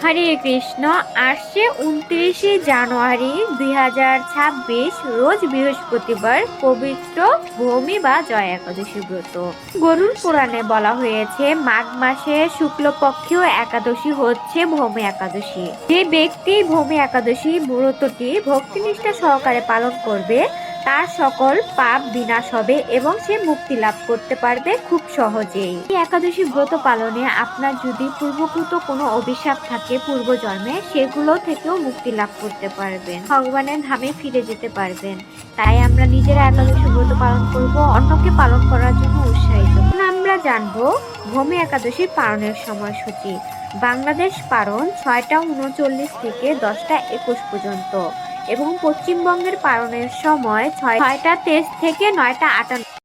হরে কৃষ্ণ। আসছে 29শে জানুয়ারি 2026, রোজ বৃহস্পতিবার, পবিত্র ভূমি বা জয়া একাদশী ব্রত। গরুড় পুরাণে বলা হয়েছে মাঘ মাসে শুক্লপক্ষীয় একাদশী হচ্ছে ভৌমি একাদশী। যে ব্যক্তি ভৌমি একাদশী ব্রতটি ভক্তিনিষ্ঠা সহকারে পালন করবে তার সকল পাপ বিনাশ হবে এবং সে মুক্তি লাভ করতে পারবে খুব সহজেই। এই একাদশী ব্রত পালনে আপনার যদি পূর্বকৃত কোনো অভিশাপ থাকে পূর্বজন্মে, সেগুলো থেকেও মুক্তি লাভ করতে পারবেন, ভগবানের ধামে ফিরে যেতে পারবেন। তাই আমরা নিজেরা একাদশী ব্রত পালন করব, অন্যকে পালন করার জন্য উৎসাহিত। আমরা জানবো ভৌমি একাদশীর পালনের সময়সূচি। বাংলাদেশ পালন 6টা 39 থেকে 10টা 21 পর্যন্ত এবং পশ্চিমবঙ্গের পালনের সময় 6টা 23 থেকে 9টা 58।